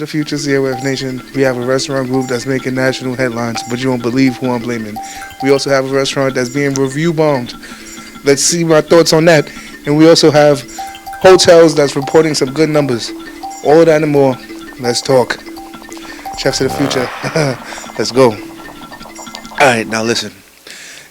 The Future COF Nation. We have a restaurant group that's making national headlines, but you won't believe who I'm blaming. We also have a restaurant that's being review bombed. Let's see my thoughts on that. And we also have hotels that's reporting some good numbers. All of that and more. Let's talk. Chefs of the Future. Let's go. All right, now listen.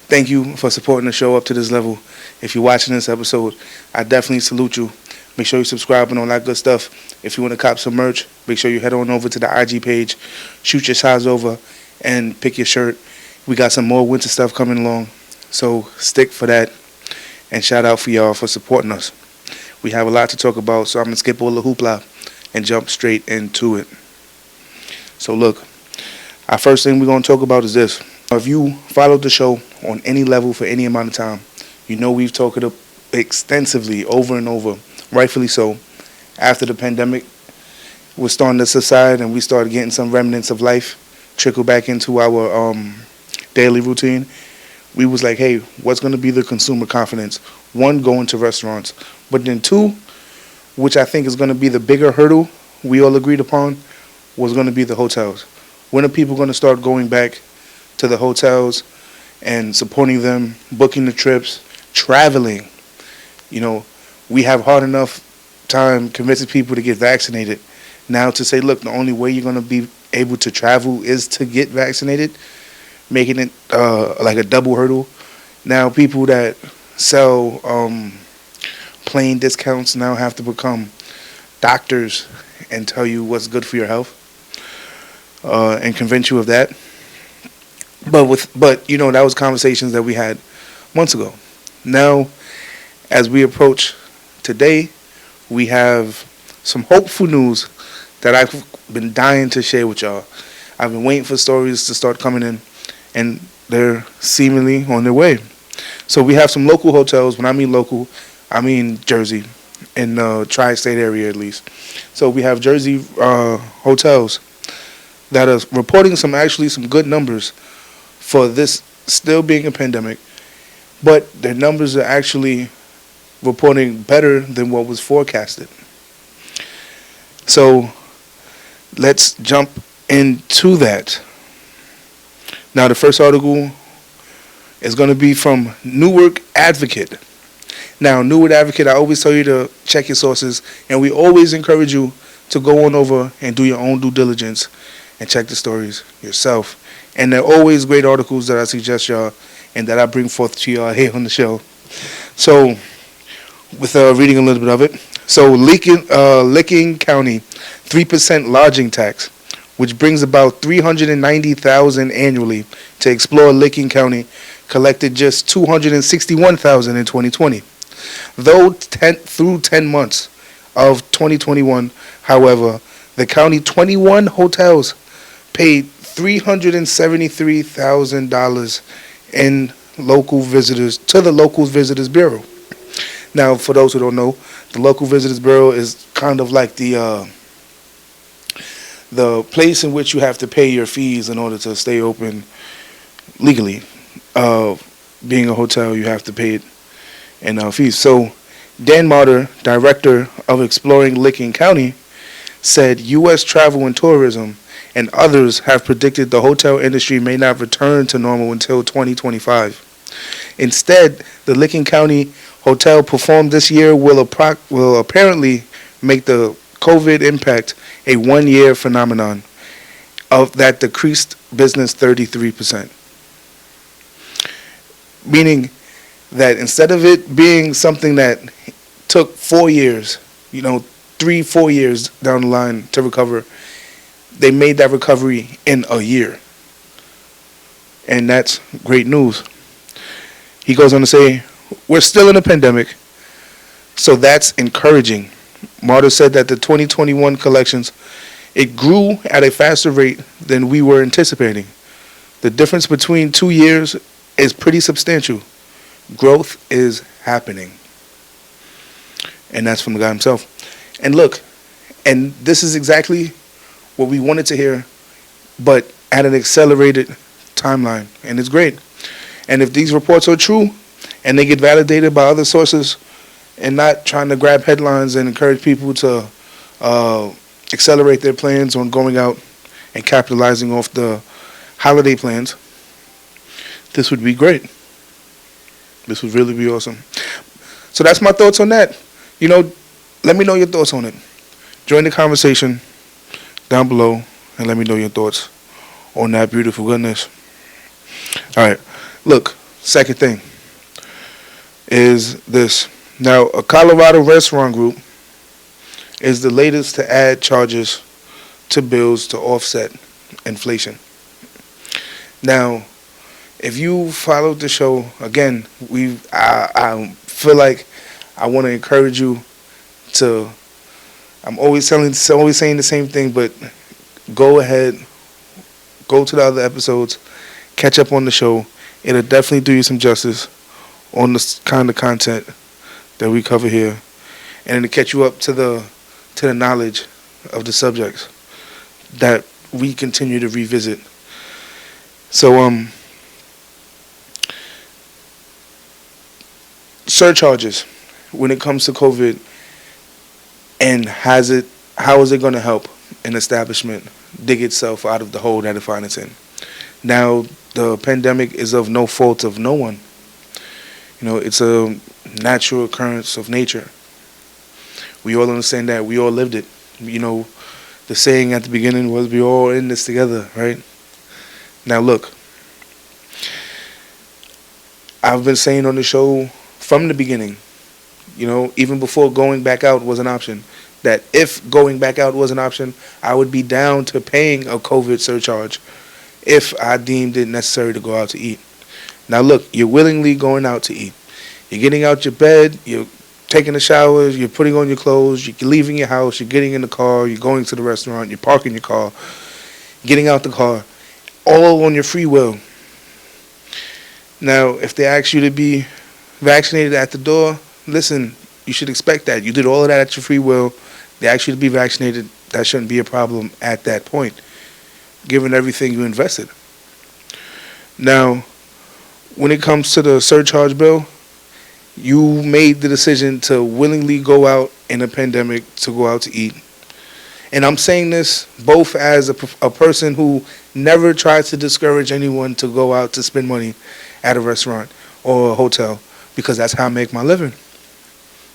Thank you for supporting the show up to this level. If you're watching this episode, I definitely salute you. Make sure you subscribe and all that good stuff. If you want to cop some merch, make sure you head on over to the IG page, shoot your size over, and pick your shirt. We got some more winter stuff coming along, so stick for that. And shout out for y'all for supporting us. We have a lot to talk about, so I'm going to skip all the hoopla and jump straight into it. So look, our first thing we're going to talk about is this. If you followed the show on any level for any amount of time, you know we've talked it up extensively over and over, rightfully so. After the pandemic was starting to subside and we started getting some remnants of life trickle back into our daily routine, we was like, hey, what's going to be the consumer confidence? One, going to restaurants. But then two, which I think is going to be the bigger hurdle we all agreed upon, was going to be the hotels. When are people going to start going back to the hotels and supporting them, booking the trips, traveling? You know, we have hard enough time convincing people to get vaccinated. Now to say, look, the only way you're going to be able to travel is to get vaccinated, making it like a double hurdle. Now people that sell plane discounts now have to become doctors and tell you what's good for your health and convince you of that. But you know, that was conversations that we had months ago. Now, as we approach today, we have some hopeful news that I've been dying to share with y'all. I've been waiting for stories to start coming in, and they're seemingly on their way. So we have some local hotels. When I mean local, I mean Jersey, in the tri-state area at least. So we have Jersey hotels that are reporting some good numbers for this still being a pandemic, but their numbers are actually reporting better than what was forecasted. So let's jump into that. Now the first article is going to be from Newark Advocate. Now Newark Advocate, I always tell you to check your sources, and we always encourage you to go on over and do your own due diligence and check the stories yourself. And they're always great articles that I suggest y'all and that I bring forth to y'all here on the show. So with reading a little bit of it. So Licking County, 3% lodging tax, which brings about $390,000 annually to explore Licking County, collected just $261,000 in 2020. Though through 10 months of 2021, however, the county 21 hotels paid $373,000 in local visitors to the local visitors bureau. Now, for those who don't know, the local visitors bureau is kind of like the place in which you have to pay your fees in order to stay open legally. Being a hotel, you have to pay it in fees. So Dan Martyr, director of Exploring Licking County, said U.S. travel and tourism and others have predicted the hotel industry may not return to normal until 2025. Instead, the Licking County hotel performed this year will apparently make the COVID impact a one-year phenomenon of that decreased business 33%. Meaning that instead of it being something that took 4 years, 3-4 years down the line to recover, they made that recovery in a year. And that's great news. He goes on to say, we're still in a pandemic, so that's encouraging. Martyr said that the 2021 collections, it grew at a faster rate than we were anticipating. The difference between 2 years is pretty substantial. Growth is happening. And that's from the guy himself. And look, and this is exactly what we wanted to hear, but at an accelerated timeline. And it's great. And if these reports are true and they get validated by other sources and not trying to grab headlines and encourage people to accelerate their plans on going out and capitalizing off the holiday plans, this would be great. This would really be awesome. So that's my thoughts on that. Let me know your thoughts on it. Join the conversation down below and let me know your thoughts on that beautiful goodness. All right. Look, second thing is this. Now, a Colorado restaurant group is the latest to add charges to bills to offset inflation. Now, if you followed the show, again, I feel like I want to encourage you to. I'm always saying the same thing, but go ahead, go to the other episodes, catch up on the show. It'll definitely do you some justice on the kind of content that we cover here, and it'll catch you up to the knowledge of the subjects that we continue to revisit. So, surcharges when it comes to COVID, and how is it going to help an establishment dig itself out of the hole that it finds in? Now, the pandemic is of no fault of no one. It's a natural occurrence of nature. We all understand that. We all lived it. The saying at the beginning was, we all in this together, right? Now, look, I've been saying on the show from the beginning, even before going back out was an option, that if going back out was an option, I would be down to paying a COVID surcharge if I deemed it necessary to go out to eat. Now, look, you're willingly going out to eat. You're getting out your bed, you're taking a shower, you're putting on your clothes, you're leaving your house, you're getting in the car, you're going to the restaurant, you're parking your car, getting out the car, all on your free will. Now, if they ask you to be vaccinated at the door, listen, you should expect that. You did all of that at your free will. They ask you to be vaccinated. That shouldn't be a problem at that point, given everything you invested. Now, when it comes to the surcharge bill, you made the decision to willingly go out in a pandemic to go out to eat. And I'm saying this both as a person who never tries to discourage anyone to go out to spend money at a restaurant or a hotel, because that's how I make my living.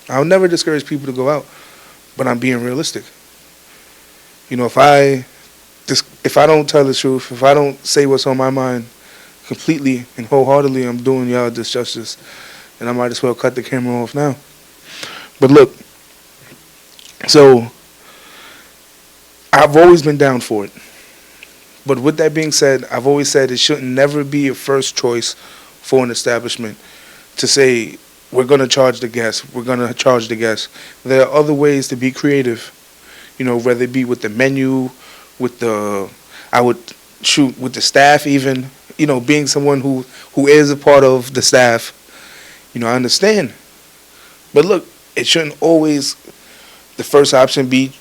I'll never discourage people to go out, but I'm being realistic. If I don't tell the truth, if I don't say what's on my mind completely and wholeheartedly, I'm doing y'all a disjustice, and I might as well cut the camera off now. But look, so I've always been down for it. But with that being said, I've always said it shouldn't never be a first choice for an establishment to say, we're going to charge the guests, we're going to charge the guests. There are other ways to be creative, whether it be with the menu, with the staff even, being someone who is a part of the staff, I understand. But look, it shouldn't always, the first option be,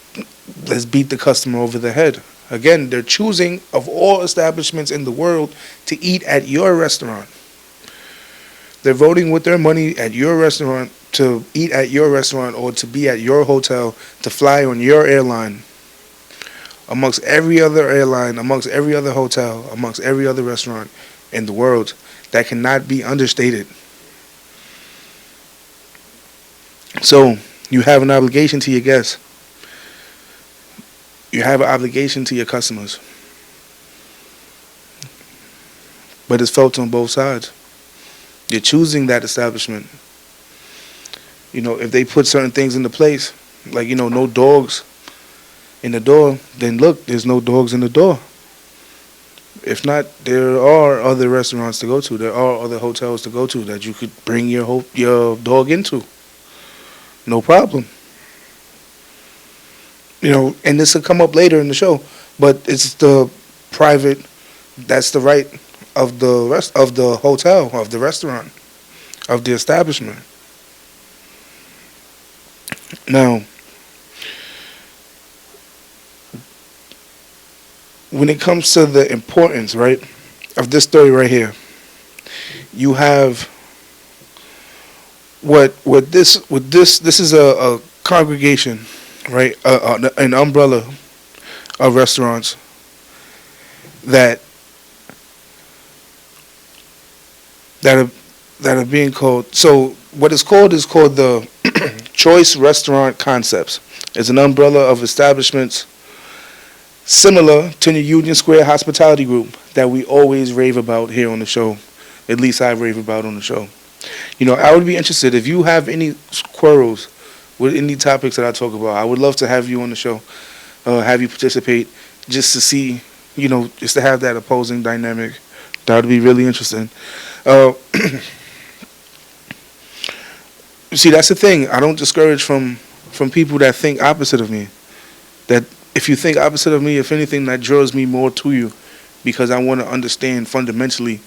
let's beat the customer over the head. Again, they're choosing, of all establishments in the world, to eat at your restaurant. They're voting with their money at your restaurant, to eat at your restaurant, or to be at your hotel, to fly on your airline. Amongst every other airline, amongst every other hotel, amongst every other restaurant in the world, that cannot be understated. So, you have an obligation to your guests. You have an obligation to your customers. But it's felt on both sides. You're choosing that establishment. If they put certain things into place, like, no dogs in the door, then look, there's no dogs in the door. If not, there are other restaurants to go to. There are other hotels to go to that you could bring your dog into. No problem. And this will come up later in the show, but it's the private, that's the right of the rest of the hotel, of the restaurant, of the establishment. Now, when it comes to the importance, right, of this story right here, you have this is a congregation, right, an umbrella of restaurants that that are that are being called. So what it's called is called the Choice Restaurant Concepts. It's an umbrella of establishments similar to the Union Square Hospitality Group that we always rave about here on the show. At least I rave about on the show. I would be interested if you have any quarrels with any topics that I talk about. I would love to have you on the show, have you participate, just to see, just to have that opposing dynamic. That would be really interesting. See, that's the thing. I don't discourage from people that think opposite of me. That if you think opposite of me, if anything, that draws me more to you, because I want to understand fundamentally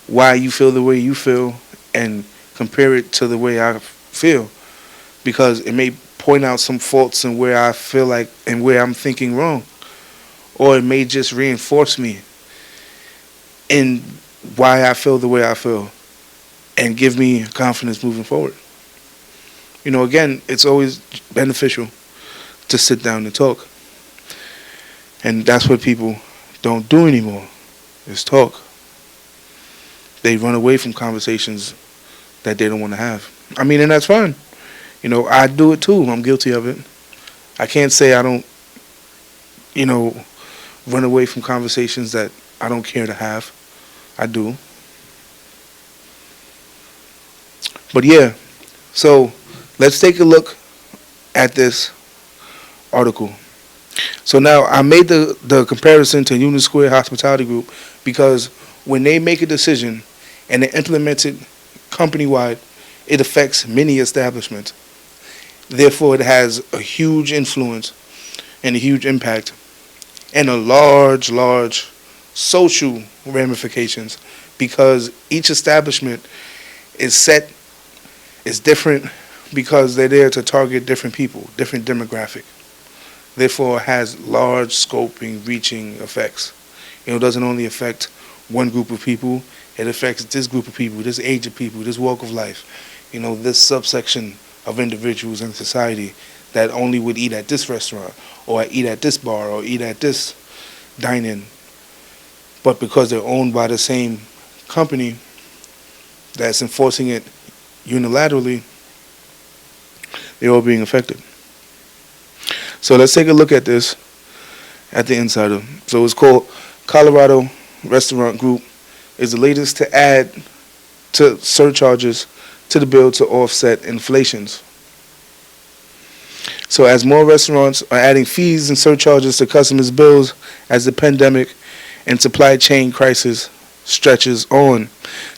why you feel the way you feel and compare it to the way I feel, because it may point out some faults in where I feel like and where I'm thinking wrong, or it may just reinforce me in why I feel the way I feel and give me confidence moving forward. Again, it's always beneficial to sit down and talk. And that's what people don't do anymore, is talk. They run away from conversations that they don't want to have. And that's fine. I do it too. I'm guilty of it. I can't say I don't, run away from conversations that I don't care to have. I do. But yeah, so let's take a look at this article. So now I made the comparison to Union Square Hospitality Group because when they make a decision and they implement it company-wide, it affects many establishments. Therefore, it has a huge influence and a huge impact and a large social ramifications, because each establishment is different because they're there to target different people, different demographic. Therefore, it has large scoping, reaching effects. It doesn't only affect one group of people, it affects this group of people, this age of people, this walk of life, this subsection of individuals in society that only would eat at this restaurant or eat at this bar or eat at this dine-in. But because they're owned by the same company that's enforcing it unilaterally, they're all being affected. So let's take a look at this at the Insider. So it's called Colorado Restaurant Group is the latest to add to surcharges to the bill to offset inflations. So as more restaurants are adding fees and surcharges to customers' bills as the pandemic and supply chain crisis stretches on.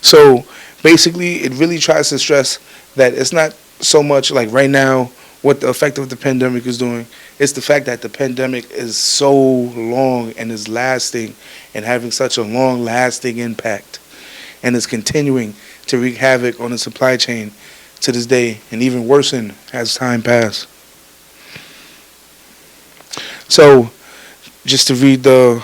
So basically, it really tries to stress that it's not so much like right now what the effect of the pandemic is doing. It's the fact that the pandemic is so long and is lasting and having such a long-lasting impact, and is continuing to wreak havoc on the supply chain to this day, and even worsen as time passes. So, just to read the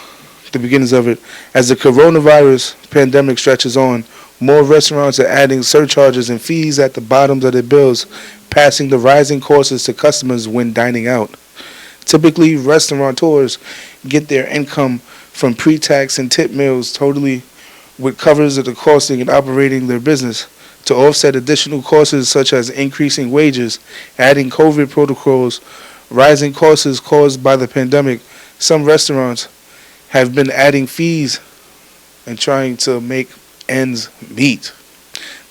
beginnings of it, as the coronavirus pandemic stretches on, more restaurants are adding surcharges and fees at the bottoms of their bills, passing the rising costs to customers when dining out. Typically, restaurateurs get their income from pre-tax and tip meals totally, which covers the costing and operating their business. To offset additional costs such as increasing wages, adding COVID protocols, rising costs caused by the pandemic, some restaurants have been adding fees and trying to make ends meet.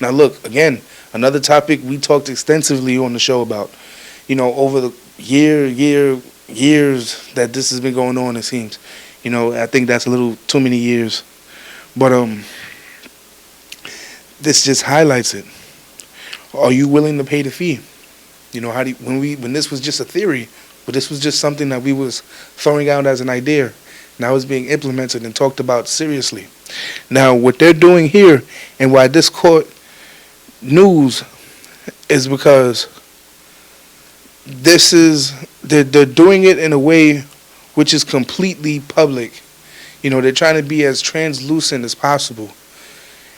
Now look, again, another topic we talked extensively on the show about, over the years that this has been going on, it seems. I think that's a little too many years. But this just highlights it. Are you willing to pay the fee? When this was just a theory, but this was just something that we was throwing out as an idea. Now it's being implemented and talked about seriously. Now, what they're doing here and why this caught news is because they're doing it in a way which is completely public. They're trying to be as translucent as possible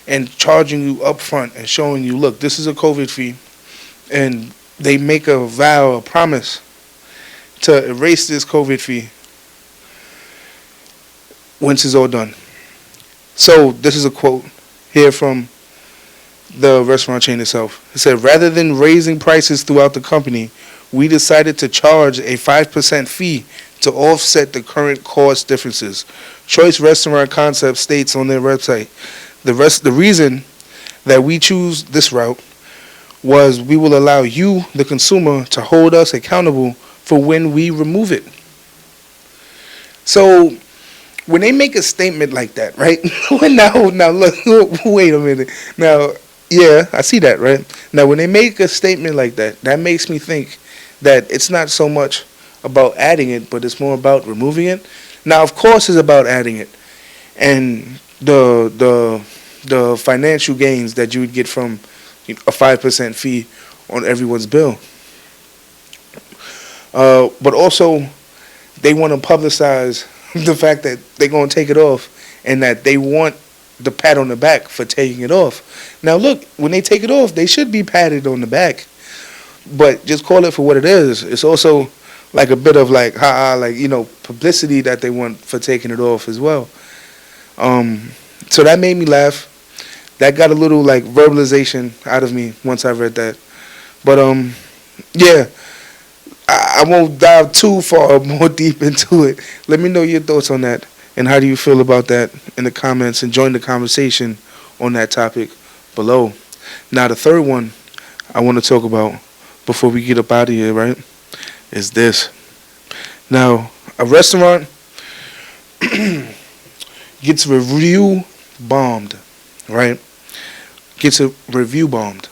and charging you up front and showing you, look, this is a COVID fee, and they make a vow, a promise to erase this COVID fee once it's all done. So this is a quote here from the restaurant chain itself. It said, rather than raising prices throughout the company, we decided to charge a 5% fee to offset the current cost differences. Choice Restaurant Concept states on their website, the reason that we choose this route was we will allow you, the consumer, to hold us accountable for when we remove it. So when they make a statement like that, right? now look, wait a minute. Now, yeah, I see that, right? Now, when they make a statement like that, that makes me think that it's not so much about adding it, but it's more about removing it. Now, of course, it's about adding it, and the financial gains that you would get from a 5% fee on everyone's bill. But also, they want to publicize the fact that they're going to take it off, and that they want the pat on the back for taking it off. Now, look, when they take it off, they should be patted on the back, but just call it for what it is. It's also like a bit of like, publicity that they want for taking it off as well. So that made me laugh. That got a little like verbalization out of me once I read that. But yeah, I won't dive too far more deep into it. Let me know your thoughts on that, and how do you feel about that in the comments, and join the conversation on that topic below. Now, the third one I want to talk about before we get up out of here, right, is this. Now, a restaurant gets review bombed, right? Gets a review bombed.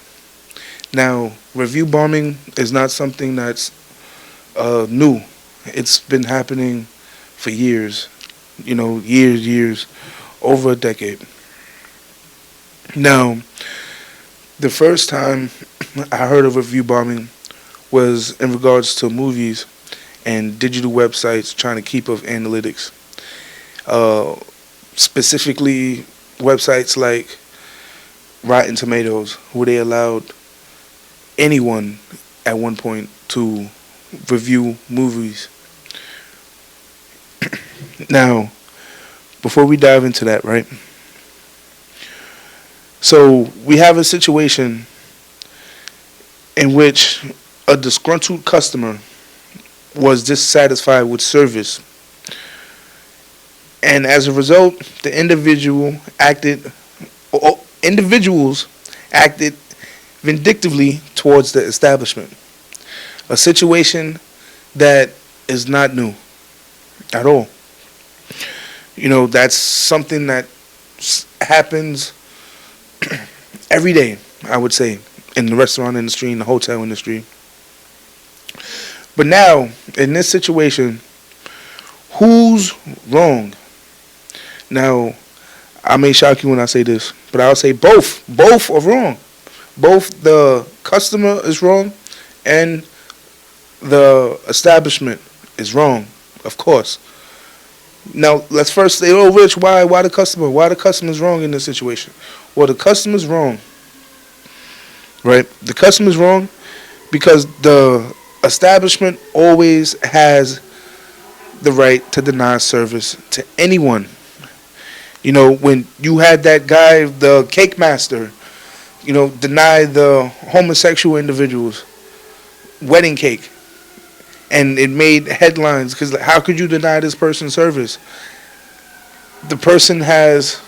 Now, review bombing is not something that's new. It's been happening for years, years, over a decade. Now, the first time I heard of review bombing was in regards to movies and digital websites trying to keep up analytics. Specifically, websites like Rotten Tomatoes, where they allowed anyone at one point to review movies. Now, before we dive into that, right? So we have a situation in which a disgruntled customer was dissatisfied with service, and as a result, the individuals acted vindictively towards the establishment. A situation that is not new at all. That's something that happens every day, I would say, in the restaurant industry, in the hotel industry. But now, in this situation, who's wrong? Now, I may shock you when I say this, but I'll say both. Both are wrong. Both the customer is wrong and the establishment is wrong, of course. Now, let's first say, Rich, why the customer? Why the customer is wrong in this situation? Well, the customer's wrong, right? The customer's wrong because the establishment always has the right to deny service to anyone. When you had that guy, the cake master, deny the homosexual individuals wedding cake, and it made headlines because how could you deny this person service? The person has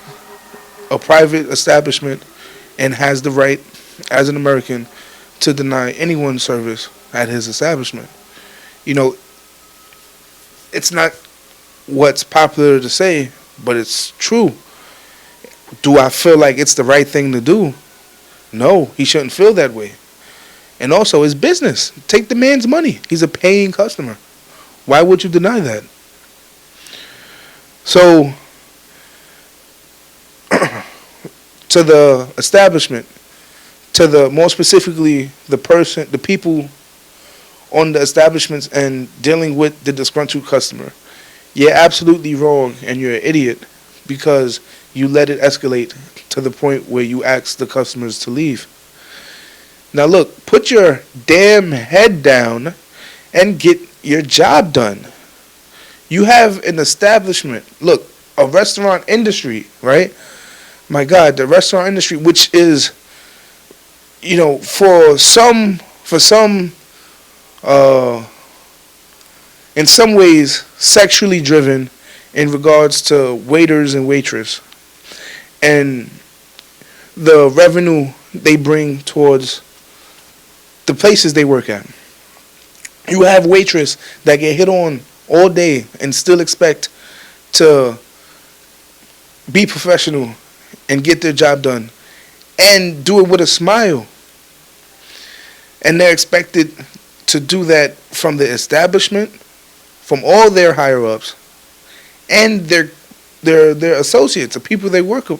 a private establishment and has the right, as an American, to deny anyone service at his establishment. It's not what's popular to say, but it's true. Do I feel like it's the right thing to do? No, he shouldn't feel that way. And also, it's business. Take the man's money. He's a paying customer. Why would you deny that? So, to the establishment, more specifically, the people on the establishments and dealing with the disgruntled customer, you're absolutely wrong and you're an idiot because you let it escalate to the point where you ask the customers to leave. Now look, put your damn head down and get your job done. You have an establishment. Look, a restaurant industry, right? My God, the restaurant industry, which is, for some, uh, in some ways, sexually driven in regards to waiters and waitress and the revenue they bring towards the places they work at. You have waitress that get hit on all day and still expect to be professional and get their job done and do it with a smile. And they're expected to do that from the establishment, from all their higher ups, and their associates, the people they work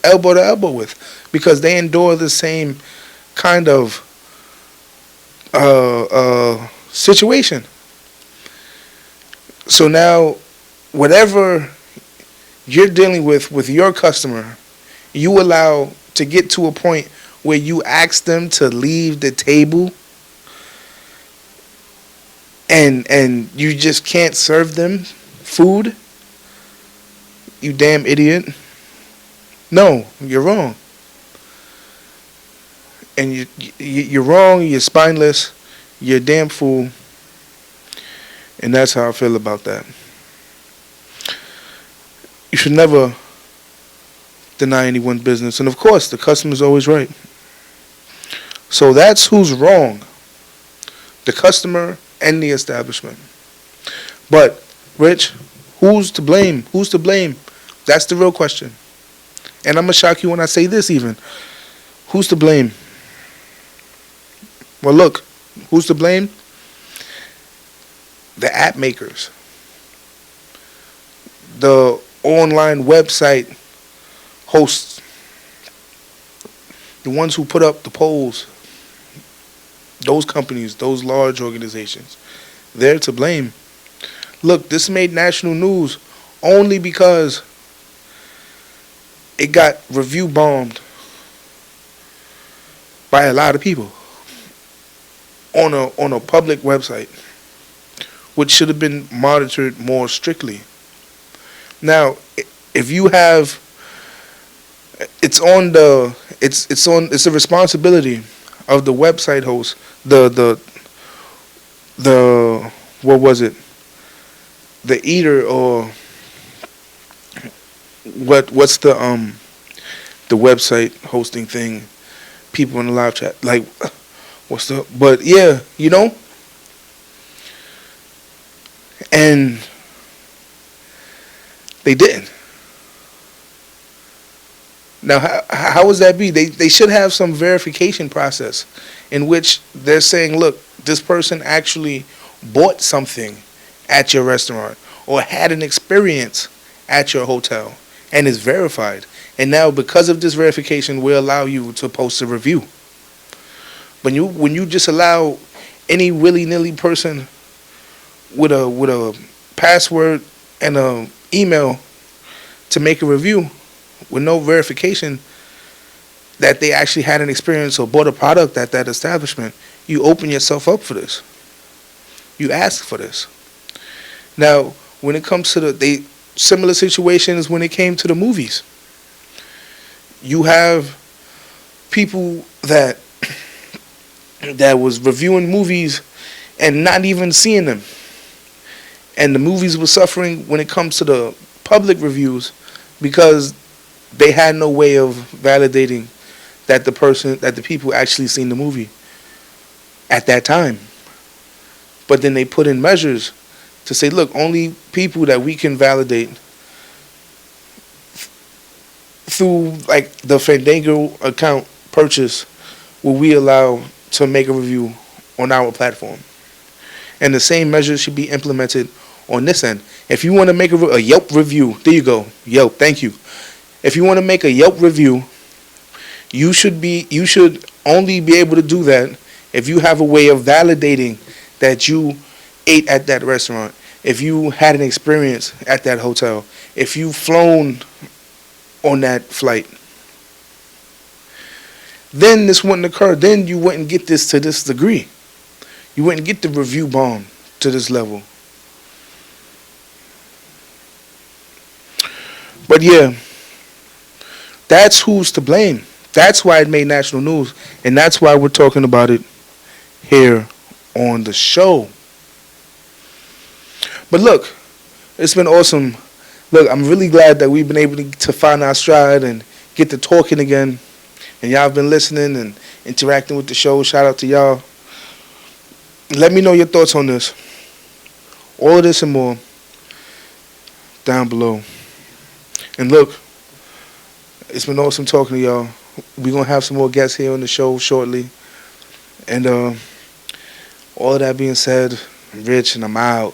elbow to elbow with, because they endure the same kind of situation. So now, whatever you're dealing with your customer, you allow to get to a point where you ask them to leave the table and you just can't serve them food? You damn idiot. No, you're wrong. And you're wrong, you're spineless, you're a damn fool. And that's how I feel about that. You should never deny anyone's business. And of course, the customer's always right. So that's who's wrong. The customer and the establishment. But, Rich, who's to blame? Who's to blame? That's the real question. And I'm going to shock you when I say this even. Who's to blame? Well, look, who's to blame? The app makers. The online website hosts. The ones who put up the polls. Those companies, those large organizations. They're to blame. Look, this made national news only because it got review bombed by a lot of people on a public website, which should have been monitored more strictly. Now, if you have, it's a responsibility of the website host, the what was it? The eater, or what's the website hosting thing? People in the live chat, like, but yeah, and they didn't. Now, how would that be? They should have some verification process in which they're saying, look, this person actually bought something at your restaurant or had an experience at your hotel and is verified. And now, because of this verification, we'll allow you to post a review. When you just allow any willy-nilly person with a password and a email to make a review with no verification that they actually had an experience or bought a product at that establishment, you open yourself up for this. You ask for this. Now, when it comes to similar situations when it came to the movies, you have people that was reviewing movies and not even seeing them. And the movies were suffering when it comes to the public reviews because they had no way of validating that the people actually seen the movie at that time. But then they put in measures to say, look, only people that we can validate through like the Fandango account purchase will we allow to make a review on our platform. And the same measures should be implemented on this end. If you want to make a Yelp review, there you go, Yelp, thank you. If you want to make a Yelp review, you should only be able to do that if you have a way of validating that you ate at that restaurant, if you had an experience at that hotel, if you've flown on that flight. Then this wouldn't occur. Then you wouldn't get this to this degree. You wouldn't get the review bomb to this level. But yeah, that's who's to blame. That's why it made national news, and that's why we're talking about it here on the show. But look, it's been awesome. Look, I'm really glad that we've been able to find our stride and get to talking again. And y'all have been listening and interacting with the show. Shout out to y'all. Let me know your thoughts on this. All of this and more down below. And look, it's been awesome talking to y'all. We're going to have some more guests here on the show shortly. And all of that being said, I'm Rich and I'm out.